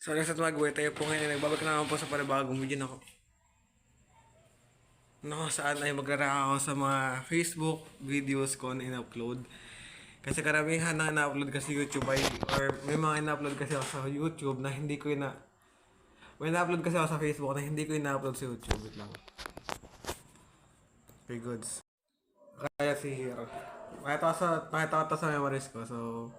So, next at mag-wait tayo po ngayon. Nagbabalik na naman po sa panibagong video na ako. Saan ay magraraka ako sa mga Facebook videos ko na in-upload. Kasi karamihan na in-upload kasi YouTube ay, or may mga in-upload kasi ako sa YouTube na hindi ko may in-upload kasi ako sa Facebook na hindi ko in-upload sa YouTube. Wait lang. Okay, goods. Kaya si Hero. Nakita ko to sa memories ko, so...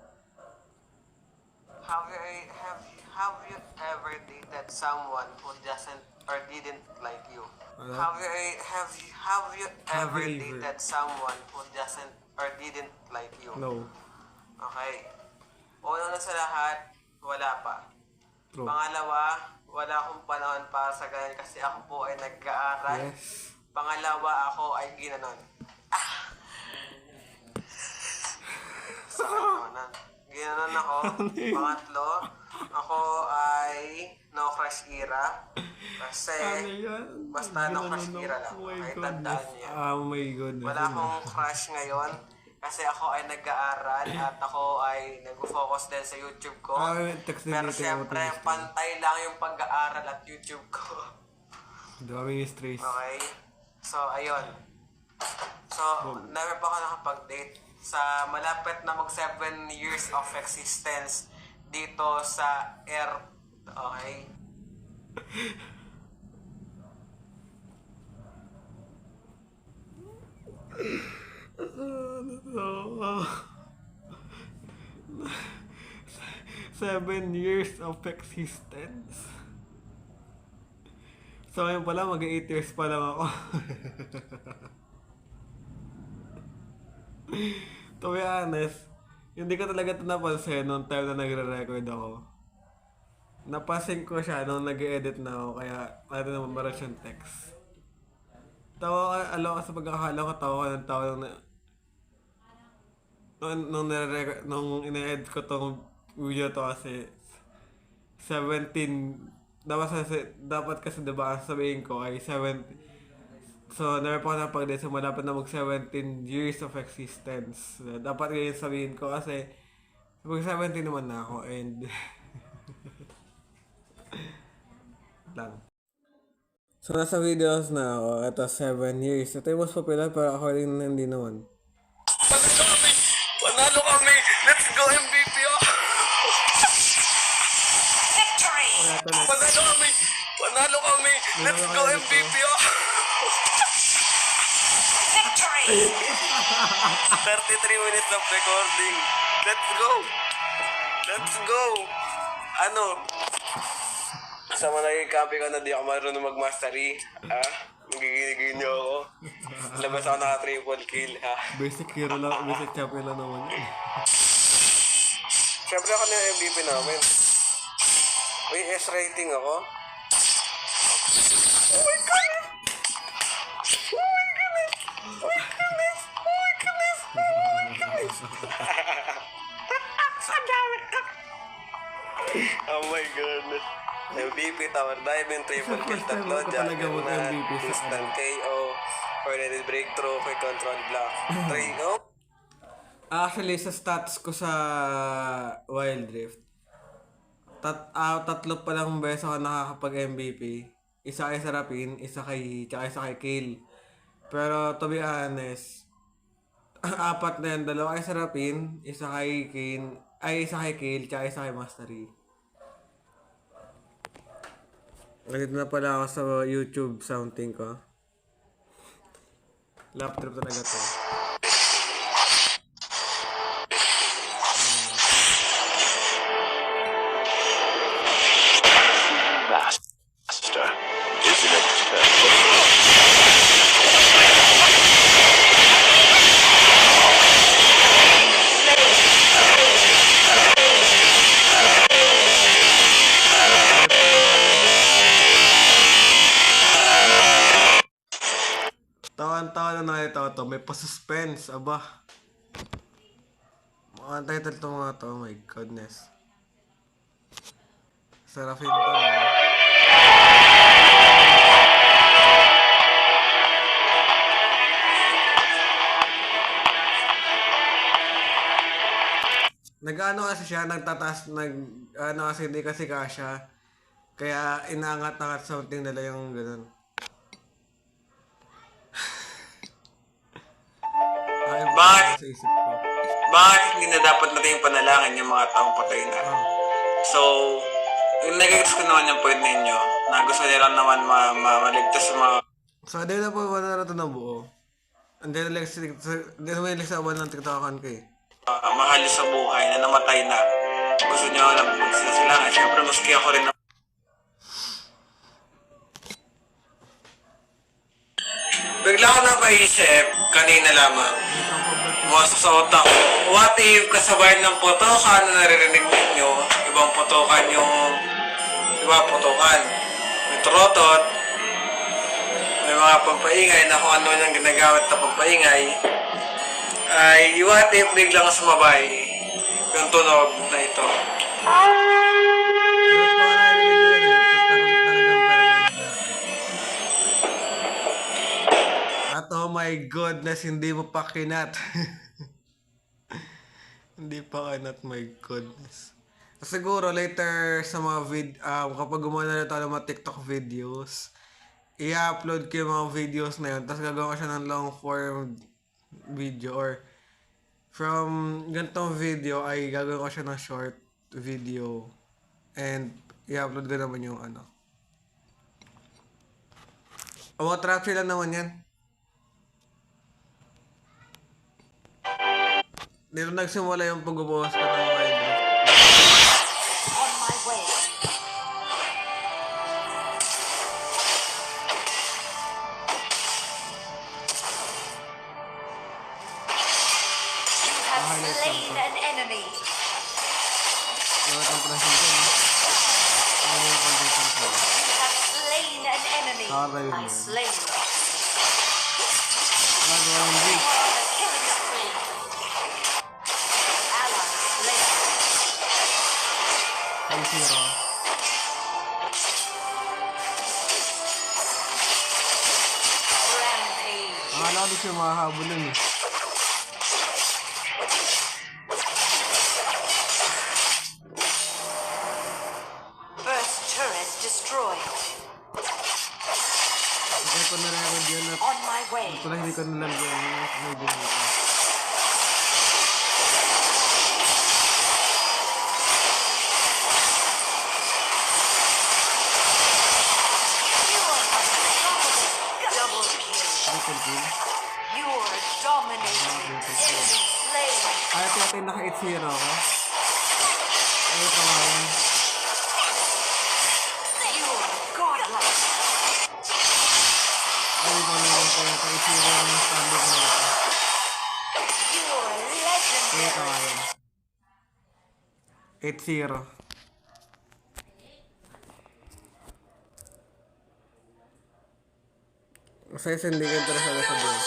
Have you ever dated someone who doesn't or didn't like you? Ano? Have you ever Ever. dated someone who doesn't or didn't like you? No. Okay. Una na sa lahat, wala pa. True. Pangalawa, wala akong panahon para sa ganyan kasi ako po ay nag-aaral. Yes. Pangalawa, ako ay ginanon. Ginanon ako. Pangatlo, ako ay no crush era. Kasi basta no crush era lang. Okay, tandaan niya. Oh my goodness. Wala akong crush ngayon kasi ako ay nag-aaral at ako ay nag-focus din sa YouTube ko. Text din Pero dito siyempre, yung pantay lang yung pag-aaral at YouTube ko. Dami yung stress. Okay? So, ayun. So, never pa ako nakapag-date. Sa malapit na mag 7 years of existence dito sa Earth. Okay? Seven years of existence. So ngayon pala, mag-8 years pa lang ako. To be honest, hindi ko talaga ito napansin nung time na nagre-record ako. Napansin ko siya nung nag-edit na ako, kaya natin naman meron siyang text. Alam ko sa pagkakala ko, tawa nung ina-edit ko tong video to kasi 17, dapat kasi diba ang sabihin ko ay 17. So, never pa ako napag-date. So, malapit na mag 17 years of existence. Dapat ngayon sabihin ko kasi mag 17 naman na ako and lang. So, nasa videos na ako. Ito, 7 years. Ito yung mas popular pero ako rin hindi naman. Panalo kami! Let's go MVP! Victory! Panalo kami! Let's go MVP! Victory! 33 minutes of recording. Let's go! Let's go! Ano? Sa mga naging-copy ko na di ako marunong mag-mastery. Ha? Magigiligin niyo ako. Labas ako naka-triple kill. Ha? Basic hero lang, basic champion lang naman yun. Siyempre ako na yung MVP namin. May S rating ako. Oh my goodness! Oh my goodness! Oh my goodness! Oh my goodness! Oh my goodness! Oh my goodness! MVP, tower diving, triple kill, tatlo, Talaga juggernaut, mag-MVP sa instant KO, coordinated breakthrough, quick control block, 3-0. Actually, sa stats ko sa Wild Rift, tatlo pa lang beses ako nakakapag-MVP. Isa kay Sarapin, tsaka isa kay Kale. Pero to be honest, apat na yan. Dalawa kay Sarapin, isa kay Kale, tsaka isa kay Mastery. Ganito na pala ako sa YouTube sounding ko. Lap trip talaga to. Master, isn't it terrible? Tawan-tawa na nakita ko to. May pa-suspense. Aba. Mga title to mga to. Oh my goodness. Serafin to na. Nag-ano kasi siya, nagtataas, ano kasi hindi kasi kasya. Kaya inaangat-angat something nila yung ganun. Ay, Bakit? sa isip ko. Bakit hindi na dapat natin yung panalangin yung mga taong patay na? Ah. So, yung nagigits ko naman yung point ninyo, na gusto nila naman maligtas sa mga So, hindi na po wala na ito na buo. Hindi na lang sa awan ng tiktokan ko eh. mahal sa buhay na namatay na. Gusto nyo na magsisilangin. Siyempre, maski ako rin bigla ko napaisip, kanina lamang, bumasok sa utak ko, what if kasabay ng putokan na naririnig ninyo, ibang putokan yung, iba putokan, may trotot, may mga pampaingay na kung ano yung ginagamit na pampaingay, ay what if biglang sumabay yung tunog na ito. At oh my goodness, hindi mo pa kinat. Hindi pa kinat, my goodness. Siguro later sa mga kapag gumawa na tayo ng mga TikTok videos, i-upload ko yung mga videos na yun, tapos gagawa ko siya ng long form video or from ganitong video ay gagawin ko siya ng short video and i-upload ko naman yung ano. O mga trap lang naman yan. Dito nagsimula yung pag-ubukas ko ng wild. On my way. You have slain an enemy. Lahat ng present ko, no? Ano yung condition ko? You have slain an enemy. Nakakatayo I mo. slain. Nagawa yung You beat. are on a killing spree. Ally slain. Ay, zero. Rampage. Akala ko di siya makahabol nun eh. First turret destroyed. Kaya ko na-record yun at On my way. pala hindi ko nalagyan yung video nito. You are unstoppable. Double kill. Triple kill. You are dominating. Enemy slain. Ay, ito natin naka-8-0 ako. Ay, ito nga yun. You are godlike. Ay, ito na yun. Kaya naka-8-0 yung standard na ito. You are Ay, ito legendary. nga yun. 8-0. Kasi hindi ka interesado sa buhay.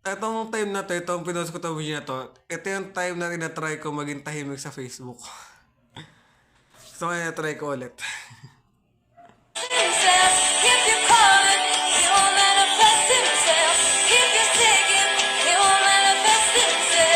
Etong time na to, itong pinost ko itong video na to, ito yung time na tinatry ko maging tahimik sa Facebook. So, kaya try ko ulit. If you call it, he will manifest himself. If you seek him, he will manifest himself.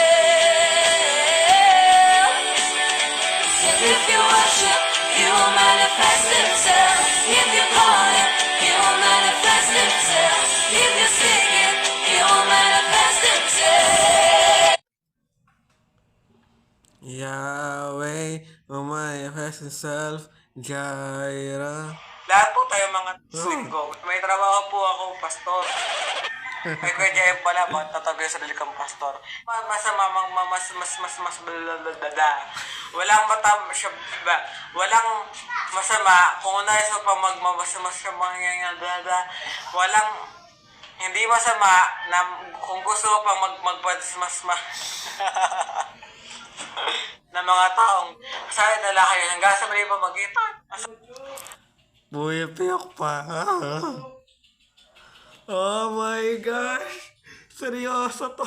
If you worship, he will manifest himself. If you call him, he will manifest himself. If you seek him, he will manifest himself. Yahweh, manifest himself, Jaira. Lahat po tayo mga linggo. May trabaho po ako, pastor. May Kuya Jaime pala, tatagay sa sarili kang pastor. Masama, mas blablabla. Walang walang masama kung unay sa walang hindi masama na kung gusto mo pang na mga taong sabi na lang kayo hanggang sa mali pamagitan. Buhay piyak pa. Oh my gosh. Seryoso to.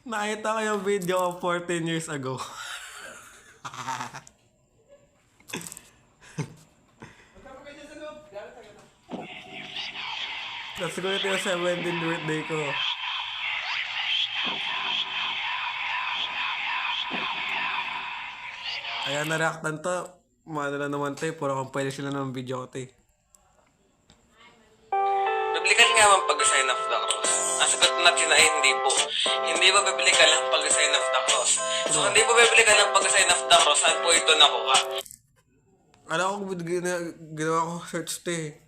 Nakita ko yung video ko 14 years ago. Tapos ko ito yung 17th birthday ko. Kaya na-reactan to. Maano lang naman to eh. Puro kang pwede sila ng video ko to eh. Biblical nga bang pag-sign of the cross? Ang sagot natin ay hindi po. Hindi po biblical ang pag-sign of the cross. So, hindi po biblical ang pag-sign of the cross. Saan po ito nakuha? Alam ko, ginawa ko search to eh.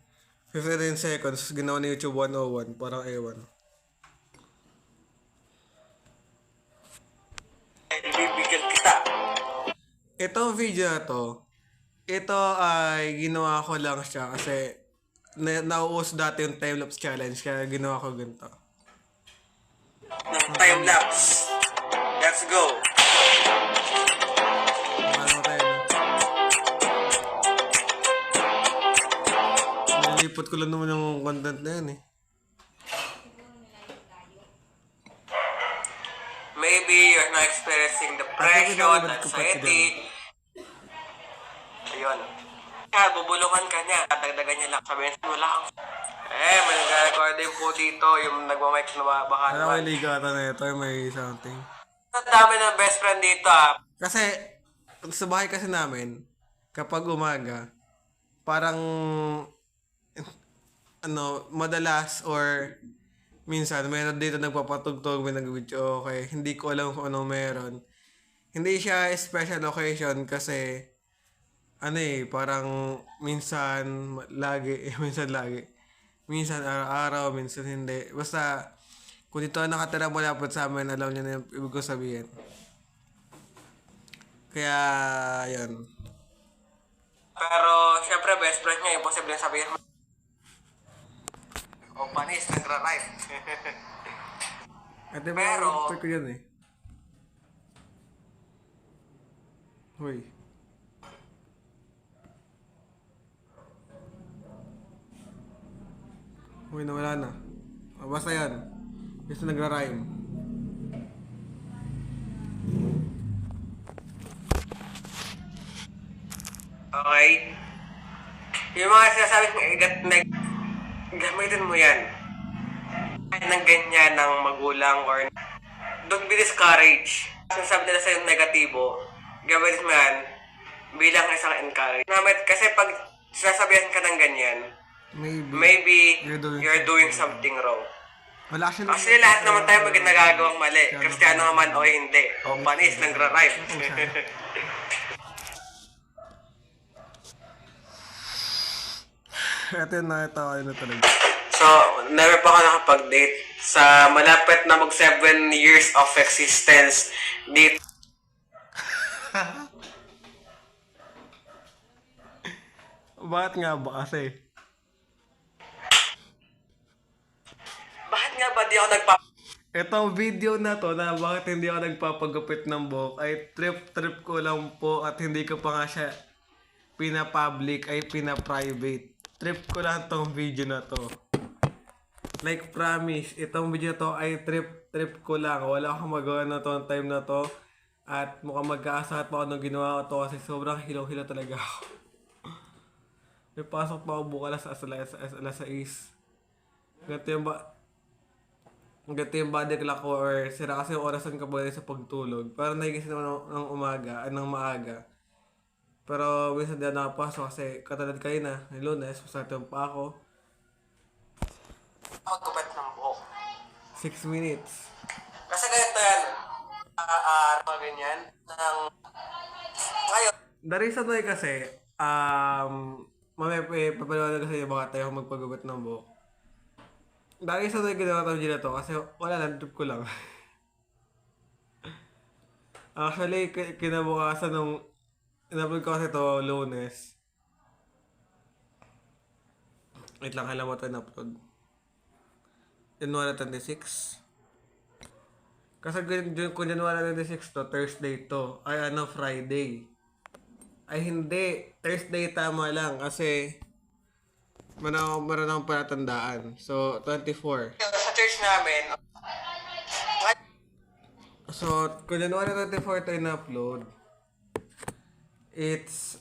59 seconds, ginawa ni YouTube 101. Parang ewan. Bibigyan kita. Ito video na to, ito ay ginawa ko lang siya kasi nauuso dati yung time-lapse challenge kaya ginawa ko ganito. Time lapse. Let's go. Ano tayo na? Nalipot ko lang naman yung content na yun eh. Maybe you're not experiencing depression, anxiety. Ayun. Kaya bubulungan ka niya. Dagdagan niya lang. Sabihin, wala kang... may nag-recording po dito. Yung nagmamic na baka Alam ko naman. yung ligata na ito, may something. Ang dami ng best friend dito Kasi, sa bahay kasi namin, kapag umaga, parang, madalas or minsan, meron dito nagpapatugtog, may nag-video, okay, hindi ko alam kung anong meron. Hindi siya special occasion kasi, parang minsan lagi, minsan lagi. Minsan araw-araw, minsan hindi. Basta, kung dito nakatira malapit sa amin, alam niyo na yung ibig ko sabihin. Kaya, yun. Pero, syempre, best friend niya. Imposible sabihin mo. O panis, nagra-rhyme. At diba, Pero- ko yun eh. Uy. Uy, nawala na. Basta yan. Gusto nagra-rhyme. Okay? Yung mga sinasabi kong gamitin mo yan. Kahit ng ganyan ng magulang or don't be discouraged. Sinasabi nila sa'yo negatibo, gamitin mo yan bilang isang encourage. Kasi pag sinasabihan ka ng ganyan, maybe you're doing something wrong. Wala siya Actually, lahat naman tayo mag nagagawang mali. Kristiyano man o hindi. O panis, nagra-rhyme. Ito yung nakita ko na talaga. So, never pa ako nakapag-date. Sa malapit na mag 7 years of existence dito. Bakit nga ba kasi? Bakit nga ba di ako Itong video na to na bakit hindi ako nagpapagupit ng buhok ay trip ko lang po at hindi ko pa nga siya pina-public ay pina-private. Trip ko lang tong video na to. Like promise, itong video na to ay trip ko lang. Wala akong magawa na to time na to. At mukhang magkaasahat pa ako nung ginawa ko to kasi sobrang hilaw-hilaw talaga ako. May pasok pa ako bukas alas 6. Ganito yung body clock ko or sira kasi yung orasan ko ba sa pagtulog. Pero nagigising naman ng umaga, ng maaga. Pero minsan di ako nakapasok kasi katulad kayo na, ng Lunes, masarap pa ako. pagkupit ng buhok? 6 minutes. Kasi ganito yan. Ganyan. Ngayon, The reason why kasi, mamaya papaliwanag kasi yung baka tayo magpagupit ng buhok. The reason why ginawa ko na to kasi wala lang, trip ko lang. Actually, kinabukasan nung in-upload ko kasi to Lunes. Wait lang, kailan mo ito in-upload? January 26. Kasi kung January 26 to, Thursday to. Ay Friday. Ay hindi, Thursday tama lang kasi meron akong palatandaan. So, 24. sa church namin, So, kung January 24 ito in-upload, it's,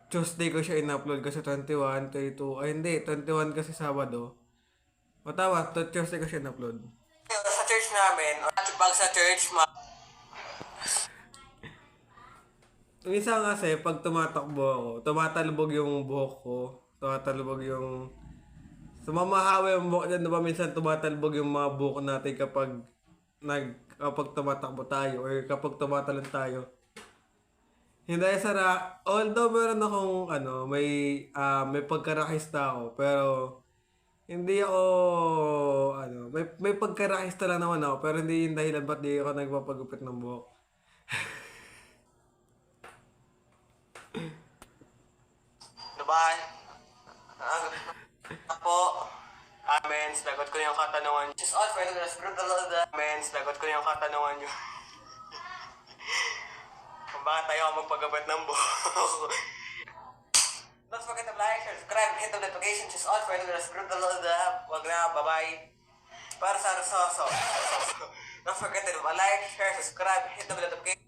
Tuesday ko siya in-upload kasi 21, 22, ay hindi, 21 kasi Sabado. O tama, Tuesday ko siya in-upload. sa church namin, pag sa church, minsan kasi pag tumatakbo ako, tumatalbog yung buhok ko. Tumatalbog yung... Sumamahawa yung buhok dyan, diba? Minsan tumatalbog yung mga buhok natin kapag tumatakbo tayo or kapag tumatalon tayo. Hindi although meron akong may pagkarakista ako, pero hindi ako may pagkarakista lang naman ako, pero hindi yung dahilan ba't di ako nagpapagupit ng buhok. Diba? Po. Amen. Lagot ko yung katanungan. Just all for the rest. Amen. Lagot ko yung katanungan nyo. Kung bakit tayo ako magpagabat ng buhok. Don't forget to like, share, subscribe, hit the notification. Just all for the rest. Wag na. Bye-bye. Para sa Soso. Don't forget to like, share, subscribe, hit the notification.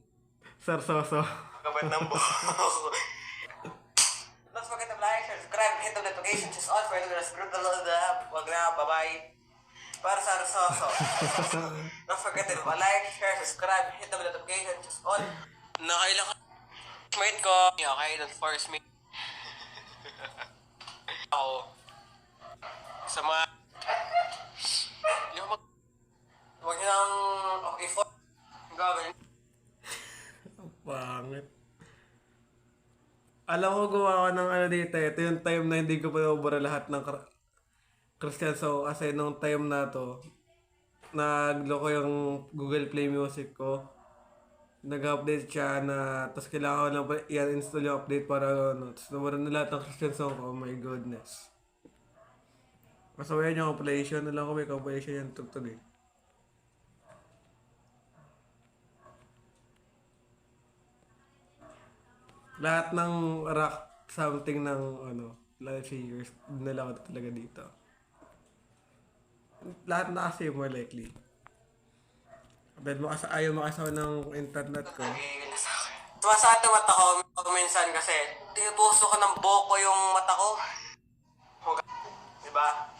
Sarsoso. Pagabat ng buhok. Don't forget to like, share, subscribe, hit the notification. Just all for the rest. Wag na. Bye-bye. Para sa Soso. Don't forget to like, share, subscribe, hit the notification. Just all. Nakailang ka. Mate ko. Okay, don't force me. Ako. Sa mga... Yung Huwag nyo nang... i-force. Gagawin. Pangit. Alam ko gumawa ko ng dito. Ito yung time na hindi ko pa nabubura lahat ng Christian song kasi nung time na to, nagloko yung Google Play Music ko. Nag-update siya tapos kailangan ko lang i-install yung update para tapos nabura na lahat ng Christian song ko. Oh my goodness. Masawayan yung compilation. Alam ko may compilation yung tugtog eh. Lahat ng rock something ng life years nila ko talaga dito. Lahat na kasi more likely. Dahil ayaw makasawa ng internet ko. Sumasate mata ko minsan kasi tinutuso ko ng boko yung mata ko. Diba?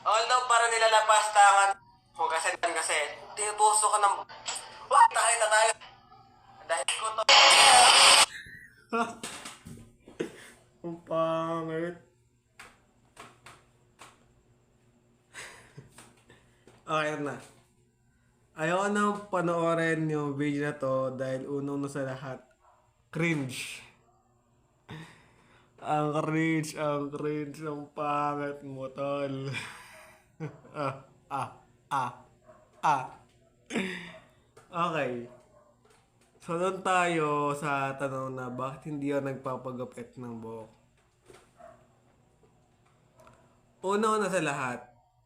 Although para nilalapastangan ko kasi tinutuso ko ng... Tayo na tayo. Dahil ko to. Ang pangit. Okay na. Ayaw nang panoorin yung video na to dahil unang sa lahat, cringe. Ang cringe, ang pangit mo, tol. Okay. So, doon tayo sa tanong na bakit hindi ako nagpapagupit ng buhok. Una sa lahat,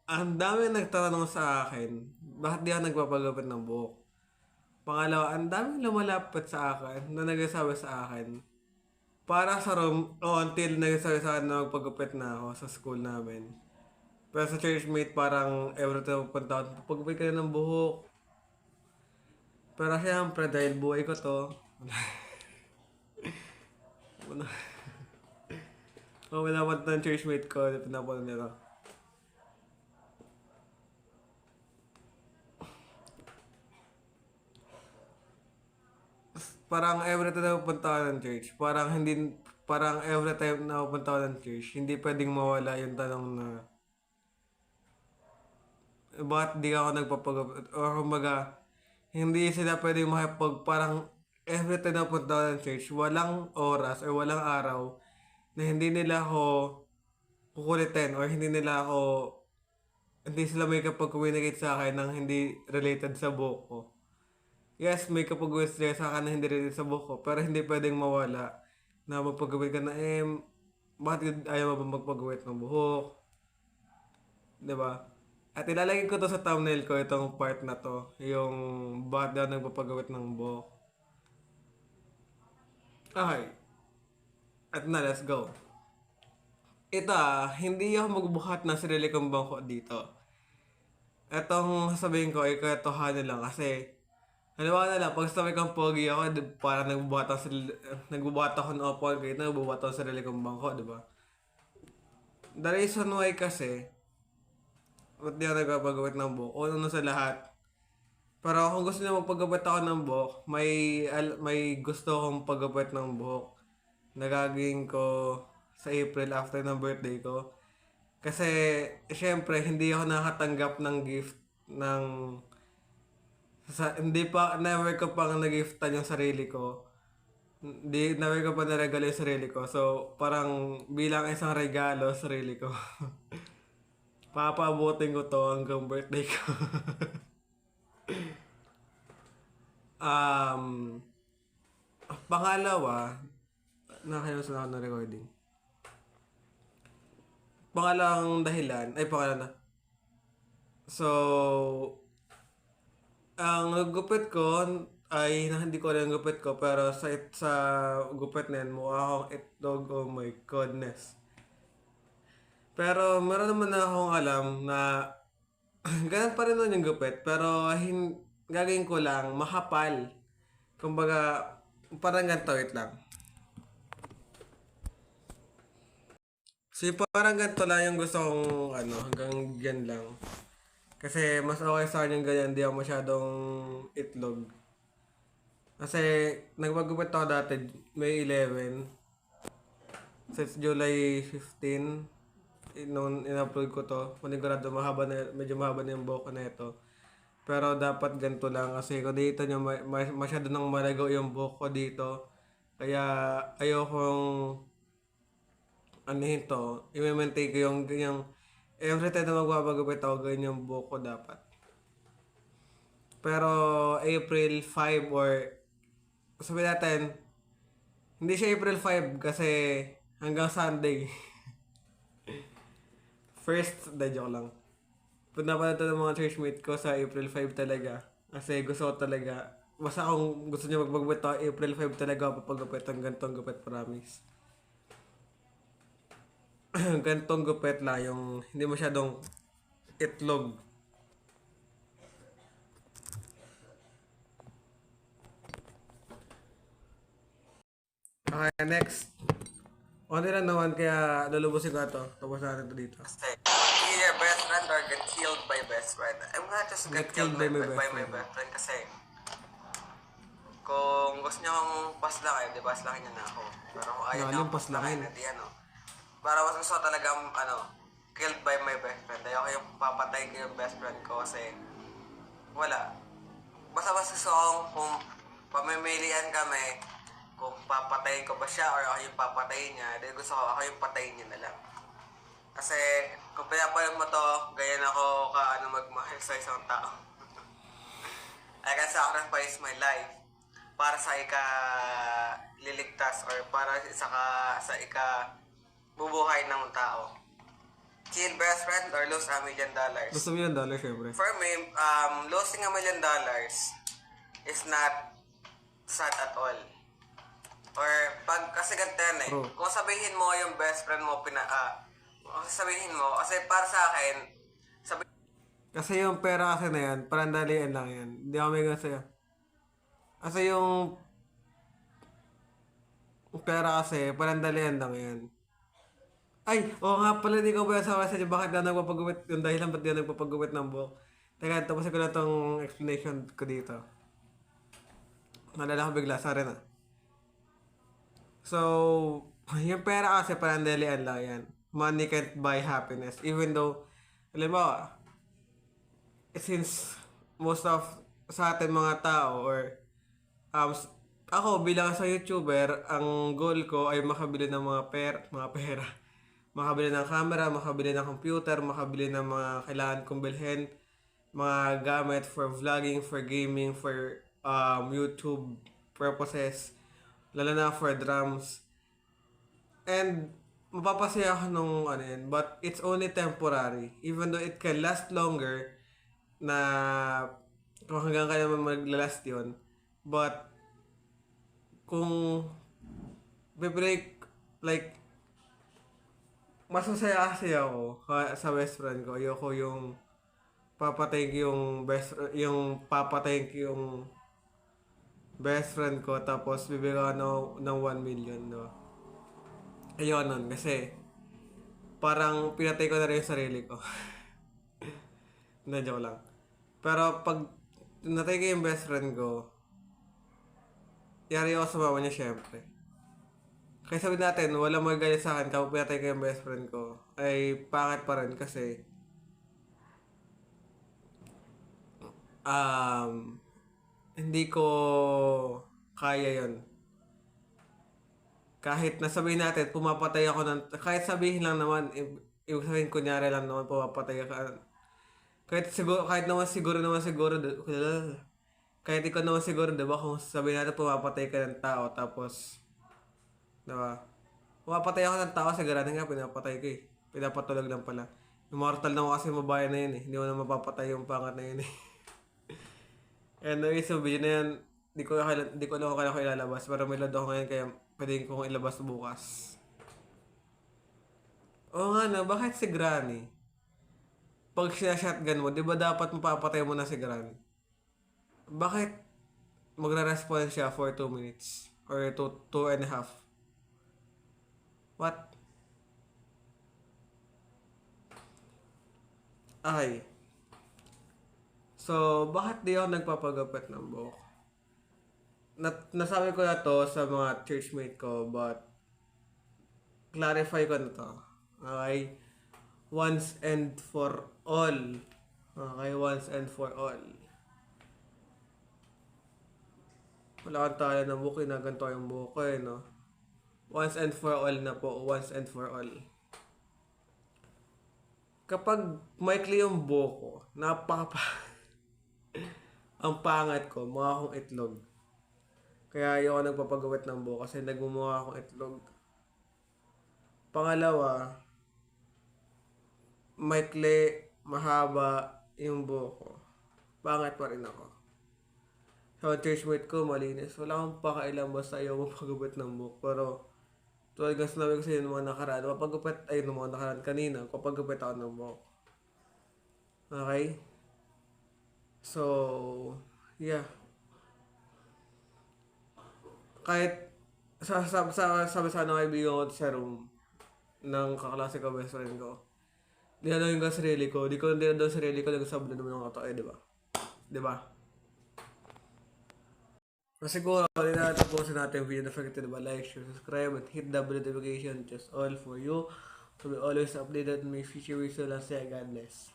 ang dami nagtatanong sa akin, bakit di ako nagpapagupit ng buhok? Pangalawa, ang daming lumalapit sa akin na nagsasabi sa akin, para sa room, until nagsasabi sa akin na magpagupit na ako sa school namin. Pero sa churchmate, parang every time punta ako, pagupit ka na ng buhok. Pero siyempre, dahil buhay ko to, wala man ng churchmate ko, pinapunan nila. Parang every time na pupunta ako ng church, parang every time na pupunta ako ng church, hindi pwedeng mawala yung tanong na, bakit di ako nagpapagupit? O kumbaga, hindi sila pwedeng parang every time na pupunta ako ng church, walang oras or walang araw na hindi nila ako kukulitin or hindi sila may kapag-communicate sa akin ng hindi related sa buhok ko. Yes, may kapag-communicate sila sa akin na hindi related sa buhok ko, pero hindi pwedeng mawala na magpag-gawit ka na, bakit ayaw mo ba magpag-gawit ng buhok? Diba? At ilalagay ko to sa thumbnail ko, itong part na to, yung bakit daw nagpapagawit ng buhok. Okay. At na, let's go. Ito hindi ako magbuhat ng sarili kong bangko dito. Itong sasabihin ko ay katotohanan lang kasi halimbawa na lang, pag sabi kong pogi ako, parang nagbubuhat ako ng opal, kaya nagbubuhat ako ng sarili kong bangko, diba? The reason why kasi, ba't di ako nagpapagawit ng buhok? Una sa lahat, Pero kung gusto niyo magpagupit ako ng buhok, may gusto akong paggupit ng buhok na gagawin ko sa April after ng birthday ko. Kasi, syempre, hindi ako nakatanggap ng gift ng... never ko pang nagiftan yung sarili ko. Never ko pa naregalo yung sarili ko. So, parang bilang isang regalo sa sarili ko. Papaabutin ko to hanggang birthday ko. um, Pangalawa, nakalimutan ako ng recording. Pangalawang dahilan, pangalawa na. So, ang gupit ko ay hindi ko alam yung gupit ko pero sa gupit na yan mukha akong itlog, oh my goodness. Pero meron naman na akong alam na ganun pa rin nun yung gupit pero gagawin ko lang makapal. Kumbaga parang ganito, wait lang. So parang ganito lang yung gusto kong hanggang yan lang. Kasi mas okay sa akin yung ganyan, hindi ako masyadong itlog. Kasi nagpagupit ako dati, May 11. Since July 15, noon in-upload ko to. Panigurado medyo mahaba na yung buhok ko na ito. Pero dapat ganito lang kasi kung dito nyo masyado nang malagaw yung buhok ko dito. Kaya ayokong i-maintain ko yung every time na magpapagupit ako, ganyan yung buhok ko dapat. Pero April 5 or sabihin natin, hindi siya April 5 kasi hanggang Sunday. First, joke lang. Punta ng mga churchmate ko sa April 5 talaga. Kasi gusto ko talaga. Basta kung gusto niyo magpagupit ako, April 5 talaga ako papagupit ang gantong gupit, promise. Gantong gupit lang, yung hindi masyadong itlog. Okay, next. Only lang naman kaya lulubusin ko ito. Tapos natin ito dito. Kill your best friend or get killed by best friend. I'm not just get killed by my best friend kasi kung gusto niyo akong paslakin, di paslakin niyo na ako. Pero kung ayaw niyo akong paslakin, hindi Para mas gusto ko talagang killed by my best friend. Ayoko yung papatay ko yung best friend ko kasi wala. Basta gusto kung pamimilian kami, kung papatayin ko ba siya or ako yung papatayin niya, dahil gusto ko ako yung patayin niya na lang. Kasi kung pinapalan mo to, ganyan ako magmahal sa isang tao. I can sacrifice my life para sa liligtas or para sa bubuhay ng tao. Kill best friend or lose $1 million? Gusto $1 million, syempre. For me, losing $1 million is not sad at all. Or kasi ganito yan eh. Bro. Kung sabihin mo yung best friend mo, sabihin mo, kasi para sa akin, Kasi yung pera kasi na yan, parang dalian lang yan. Hindi ako may kasi. Kasi yung pera kasi, parang dalian lang yan. Ay, oo nga pala, di ko ba sa message bakit na nagpapagupit, yung dahilan ba't di na nagpapagupit ng buhok. Teka, tapusin ko na tong explanation ko dito. Nalala ko bigla, sorry na. So, yung pera kasi parang dalian lang yan. Money can't buy happiness. Even though, alam mo, since most of sa atin mga tao or ako bilang sa YouTuber, ang goal ko ay makabili ng mga pera. Makabili ng camera, makabili ng computer, makabili ng mga kailangan kong bilhin, mga gamit for vlogging, for gaming, for YouTube purposes, lalo na for drums. And mapapasaya ako nung yun, but it's only temporary. Even though it can last longer, na kung hanggang kaya naman maglalast yun. But kung be-break, like, mas masaya kasi ako sa best friend ko. Ayoko yung papatayin ko yung best friend ko tapos bibigyan ng 1 million, no? Ayoko nun kasi parang pinatay ko na rin yung sarili ko. Na joke lang. Pero pag natay ko yung best friend ko, yari ako sa mama niya syempre. Kaya sabi natin, wala magalit sa akin kapag pinatay ko yung best friend ko, ay pangit pa rin kasi, hindi ko kaya yon. Kahit nasabihin natin, pumapatay ako ng, kahit sabihin lang naman, ibig sabihin kunyari lang naman, pumapatay ako. Kahit siguro, kahit naman siguro, kahit ikaw naman siguro, diba, kung sabihin natin, pumapatay ka ng tao, tapos, diba, pumapatay ako ng tao, siguro nga, pinapatay ko eh. Pinapatulog lang pala. Immortal na ako kasi mabayan na yun eh. Hindi mo na mapapatay yung pangat na yun eh. Anyway, so video na yan, di ko alam kung kailan ko ilalabas, pero may load ako ngayon kaya pwede kong ilabas bukas. Oo nga na, bakit si Granny? Pag sinashotgun mo, di ba dapat mapapatay mo na si Granny? Bakit magre-respond siya for 2 minutes? Or 2 and a half? What? Ay. So, bakit di ako nagpapagupit ng buhok? Nasabi ko na to sa mga churchmate ko, but clarify ko na to. Okay? Once and for all. Okay? Once and for all. Wala kang tala ng buhok, ginaganto yung buhok ko eh, no? Once and for all na po. Once and for all. Kapag maikli yung buhok ko, ang pangat ko, mukha akong itlog. Kaya ayoko nagpapagawit ng buhok kasi nagmumukha akong itlog. Pangalawa, maikli, mahaba yung buhok ko. Pangat pa rin ako. Sa churchmate ko, malinis. Wala akong pakailan basta ayaw magpagawit ng buhok. Pero, tulad ng sinabi ko sa inyo mga nakaraan, kanina, kapagupit ako ng buhok. Okay? So, yeah. Kahit sabi sana kaibigan ko sa room ng kaklase ko, best friend ko. Di na yung sarili ko. Di na daw sarili ko. Nagsasabi na naman ng kato. Diba? Diba? So, siguro, hindi na tapusin natin yung video. Don't forget to like, share, subscribe, and hit the notification. Just all for you. To be always updated on my future videos. So, God bless.